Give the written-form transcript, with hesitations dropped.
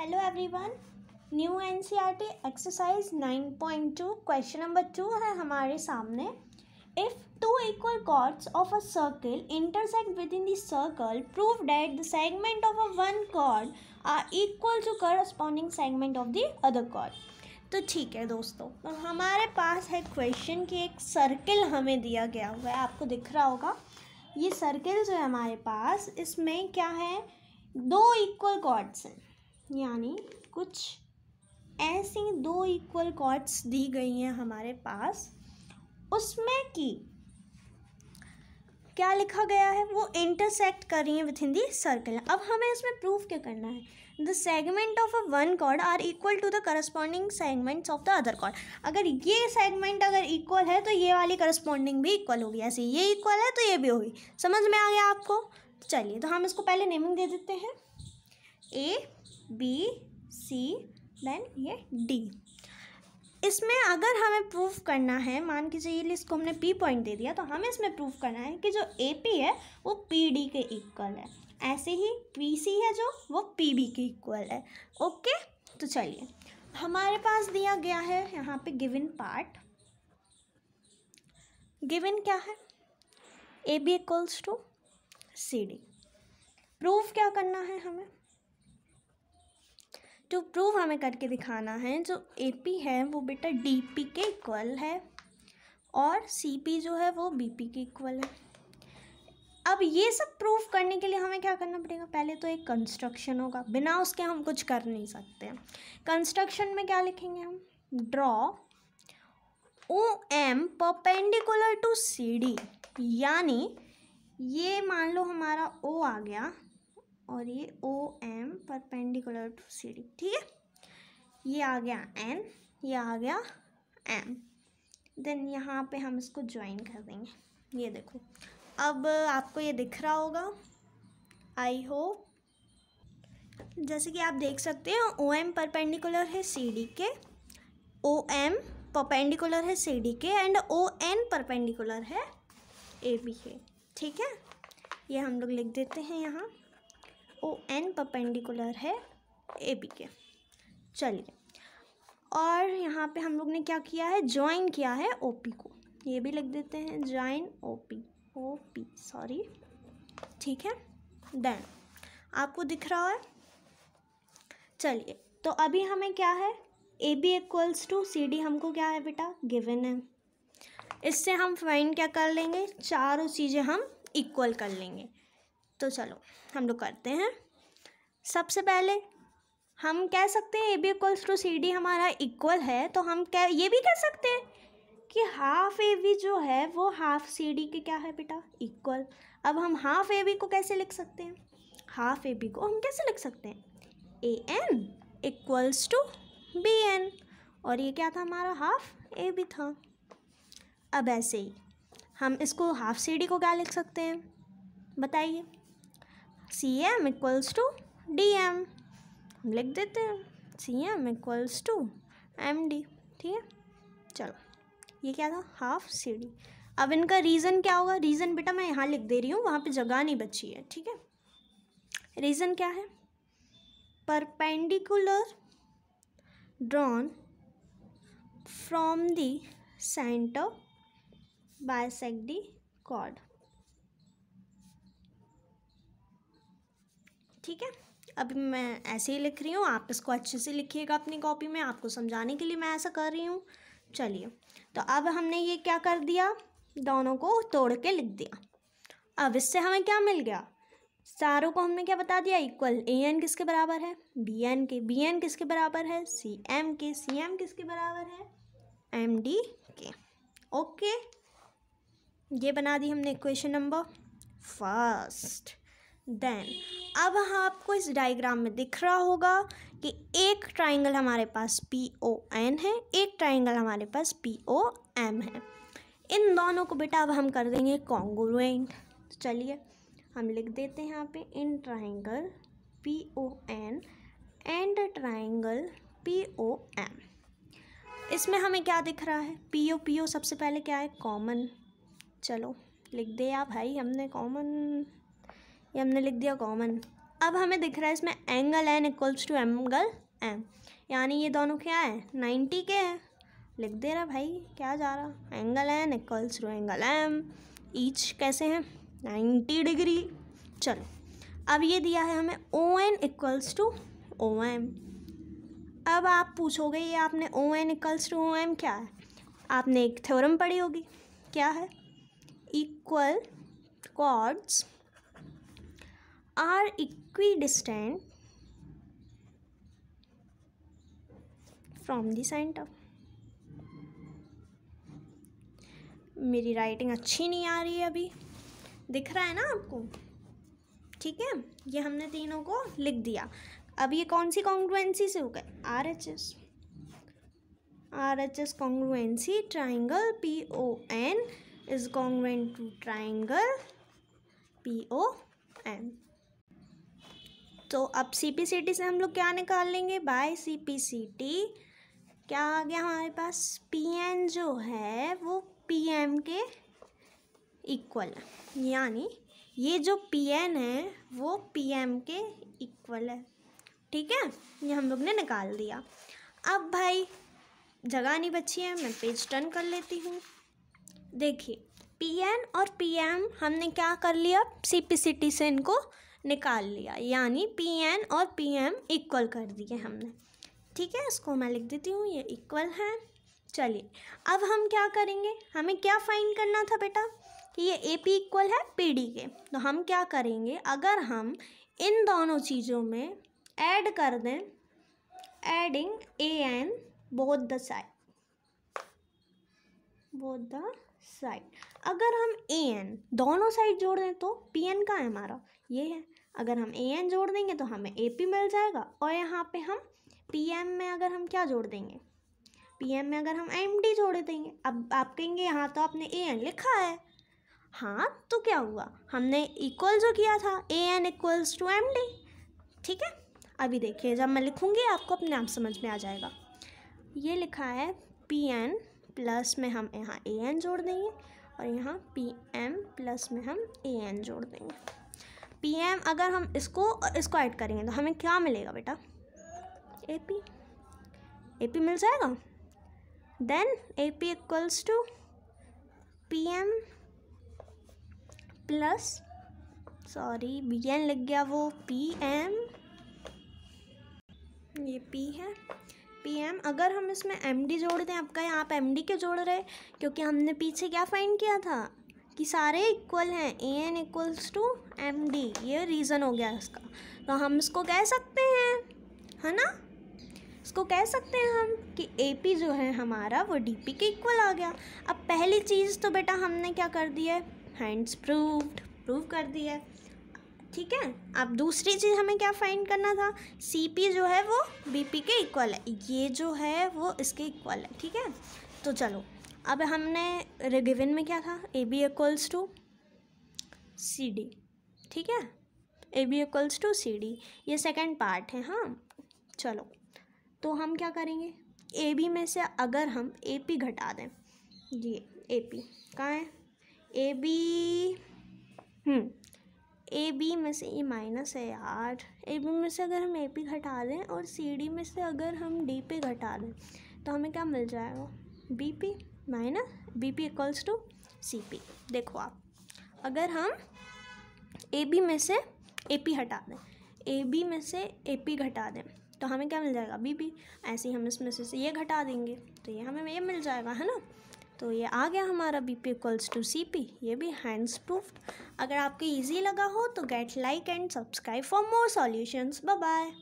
Hello everyone, new NCERT exercise 9.2 question number 2 है हमारे सामने। If two equal chords of a circle intersect within the circle prove that the segment of a one chord are equal to corresponding segment of the other chord। तो ठीक है दोस्तों, तो हमारे पास है क्वेश्चन कि एक सर्कल हमें दिया गया हुआ है, आपको दिख रहा होगा। ये सर्कल जो है हमारे पास, इसमें क्या है, दो इक्वल chords हैं, यानी कुछ ऐसी दो इक्वल कॉर्ड्स दी गई हैं हमारे पास। उसमें की क्या लिखा गया है, वो इंटरसेक्ट कर रही है विद इन दी सर्कल। अब हमें इसमें प्रूफ क्या करना है, the segment of a one chord are equal to the corresponding segments of the other chord. अगर ये सेगमेंट अगर इक्वल है तो ये वाली करस्पॉन्डिंग भी इक्वल होगी, ऐसे ये इक्वल है तो ये भी होगी। समझ में आ गया आपको? चलिए, तो हम इसको पहले नेमिंग दे देते हैं, ए बी सी देन ये डी। इसमें अगर हमें प्रूफ करना है, मान के चलिए इसको हमने पी पॉइंट दे दिया, तो हमें इसमें प्रूफ करना है कि जो ए पी है वो पी डी के इक्वल है, ऐसे ही पी सी है जो वो पी बी के इक्वल है। ओके, तो चलिए हमारे पास दिया गया है यहाँ पे गिवन पार्ट। गिवन क्या है, A B equals to C D. Proof क्या करना है हमें, टू प्रूव हमें करके दिखाना है जो ए पी है वो बेटा डी पी के इक्वल है और सी पी जो है वो बी पी के इक्वल है। अब ये सब प्रूफ करने के लिए हमें क्या करना पड़ेगा, पहले तो एक कंस्ट्रक्शन होगा, बिना उसके हम कुछ कर नहीं सकते। कंस्ट्रक्शन में क्या लिखेंगे हम, draw O M perpendicular to C D, यानी ये मान लो हमारा ओ आ गया और ये O M perpendicular to C D, ठीक है। ये आ गया एन, ये आ गया एम, देन यहाँ पे हम इसको ज्वाइन कर देंगे। ये देखो, अब आपको ये दिख रहा होगा, आई होप। जैसे कि आप देख सकते हैं, ओ एम परपेंडिकुलर है सी डी के, ओ एम परपेंडिकुलर है सी डी के एंड ओ एन परपेंडिकुलर है ए बी के, ठीक है। ये हम लोग लिख देते हैं यहाँ, ओ एन परपेंडिकुलर है ए बी के। चलिए, और यहाँ पे हम लोग ने क्या किया है, ज्वाइन किया है ओ पी को, ये भी लिख देते हैं, ज्वाइन ओ पी सॉरी, ठीक है। देन आपको दिख रहा है। चलिए, तो अभी हमें क्या है, A B equals to C D हमको क्या है बेटा, गिवन है। इससे हम फाइंड क्या कर लेंगे, चारों चीज़ें हम इक्वल कर लेंगे। तो चलो हम लोग करते हैं। सबसे पहले हम कह सकते हैं A B equals to C D हमारा इक्वल है, तो हम क्या ये भी कह सकते हैं कि हाफ ए बी जो है वो हाफ सी डी के क्या है बेटा, इक्वल। अब हम हाफ ए बी को कैसे लिख सकते हैं, हाफ ए बी को हम कैसे लिख सकते हैं, A N equals to B N, और ये क्या था हमारा, हाफ ए बी था। अब ऐसे ही हम इसको हाफ सी डी को क्या लिख सकते हैं, बताइए, C M equals to D M, हम लिख देते हैं C M equals to M D, ठीक है। चलो, ये क्या था, हाफ सी डी। अब इनका रीज़न क्या होगा, रीज़न बेटा मैं यहाँ लिख दे रही हूँ, वहाँ पे जगह नहीं बची है, ठीक है। रीज़न क्या है, perpendicular drawn from the centre bisect the chord, ठीक है। अभी मैं ऐसे ही लिख रही हूँ, आप इसको अच्छे से लिखिएगा अपनी कॉपी में, आपको समझाने के लिए मैं ऐसा कर रही हूँ। चलिए, तो अब हमने ये क्या कर दिया, दोनों को तोड़ के लिख दिया। अब इससे हमें क्या मिल गया, चारों को हमने क्या बता दिया, इक्वल। ए एन किसके बराबर है, बी एन के, बी एन किसके बराबर है, सी एम के, सी एम किसके बराबर है, एम डी के। ओके, ये बना दी हमने इक्वेशन नंबर फर्स्ट। देन अब आपको इस डायग्राम में दिख रहा होगा कि एक ट्राइंगल हमारे पास पी ओ एन है, एक ट्राइंगल हमारे पास पी ओ एम है। इन दोनों को बेटा अब हम कर देंगे कॉन्ग्रुएंट। तो चलिए हम लिख देते हैं यहाँ पे, in triangle P O N and triangle P O M. इसमें हमें क्या दिख रहा है, पी ओ सबसे पहले क्या है, कॉमन। चलो लिख दिया भाई हमने कॉमन, ये हमने लिख दिया कॉमन। अब हमें दिख रहा है इसमें angle N equals to angle M, यानी ये दोनों क्या है 90 के हैं। लिख दे रहा भाई, क्या जा रहा, angle N equals to angle M, each कैसे हैं 90 डिग्री। चलो अब ये दिया है हमें O N equals to O M. अब आप पूछोगे ये आपने O N equals to O M क्या है, आपने एक थ्योरम पढ़ी होगी, क्या है, equal chords are equidistant from the center। मेरी राइटिंग अच्छी नहीं आ रही है अभी, दिख रहा है ना आपको, ठीक है। ये हमने तीनों को लिख दिया। अब ये कौन सी कॉन्ग्रुएंसी से हो गए, RHS congruency triangle PON is congruent to triangle POM। तो अब CPCT से हम लोग क्या निकाल लेंगे, बाय CPCT क्या आ गया हमारे पास, PN जो है वो PM के इक्वल है, यानी ये जो PN है वो PM के इक्वल है, ठीक है। ये हम लोग ने निकाल दिया। अब भाई जगह नहीं बची है, मैं पेज टर्न कर लेती हूँ। देखिए PN और PM हमने क्या कर लिया, CPCT से इनको निकाल लिया, यानी PN और PM इक्वल कर दिए हमने, ठीक है। इसको मैं लिख देती हूँ, ये इक्वल है। चलिए अब हम क्या करेंगे, हमें क्या फाइंड करना था बेटा कि ये AP इक्वल है PD के, तो हम क्या करेंगे, अगर हम इन दोनों चीज़ों में ऐड कर दें, adding AN both the side, अगर हम AN दोनों साइड जोड़ दें तो PN का है हमारा, ये है। अगर हम AN जोड़ देंगे तो हमें AP मिल जाएगा, और यहाँ पे हम PM में अगर हम क्या जोड़ देंगे, PM में अगर हम MD जोड़ देंगे। अब आप कहेंगे यहाँ तो आपने AN लिखा है, हाँ तो क्या हुआ, हमने इक्वल जो किया था AN इक्वल्स टू MD, ठीक है। अभी देखिए जब मैं लिखूँगी आपको अपने आप समझ में आ जाएगा। ये लिखा है PN प्लस में हम यहाँ AN जोड़ देंगे, और यहाँ PM प्लस में हम AN जोड़ देंगे। PM अगर हम इसको और इसको ऐड करेंगे तो हमें क्या मिलेगा बेटा, AP मिल जाएगा। Then AP equals to PM plus, sorry BN लग गया वो, PM, ये P है, PM अगर हम इसमें MD जोड़ दें, आपका यहाँ पे MD क्यों जोड़ रहे, क्योंकि हमने पीछे क्या फाइंड किया था कि सारे इक्वल हैं, AN इक्वल्स टू MD, ये रीज़न हो गया इसका। तो हम इसको कह सकते हैं, है ना, इसको कह सकते हैं हम कि AP जो है हमारा वो DP के इक्वल आ गया। अब पहली चीज़ तो बेटा हमने क्या कर दी है, हैंड्स प्रूव कर दी है, ठीक है। अब दूसरी चीज़ हमें क्या फाइंड करना था, CP जो है वो BP के इक्वल है, ये जो है वो इसके इक्वल है, ठीक है। तो चलो अब हमने गिवन में क्या था, AB इक्वल्स टू CD, ठीक है, AB इक्वल्स टू CD, ये सेकंड पार्ट है। हाँ चलो तो हम क्या करेंगे, AB में से अगर हम AP घटा दें, ये AP कहाँ है, AB में से ये माइनस है यार, AB में से अगर हम AP घटा दें और CD में से अगर हम DP घटा दें तो हमें क्या मिल जाएगा, BP minus BP equals to CP। देखो आप अगर हम AB में से AP हटा दें, AB में से AP घटा दें तो हमें क्या मिल जाएगा, BP। ऐसे ही हम इसमें से ये घटा देंगे तो ये हमें ये मिल जाएगा, है ना। तो ये आ गया हमारा BP इक्वल्स टू CP, ये भी हैंड्स प्रूफ्ड। अगर आपको इजी लगा हो तो get like and subscribe for more solutions. Bye bye.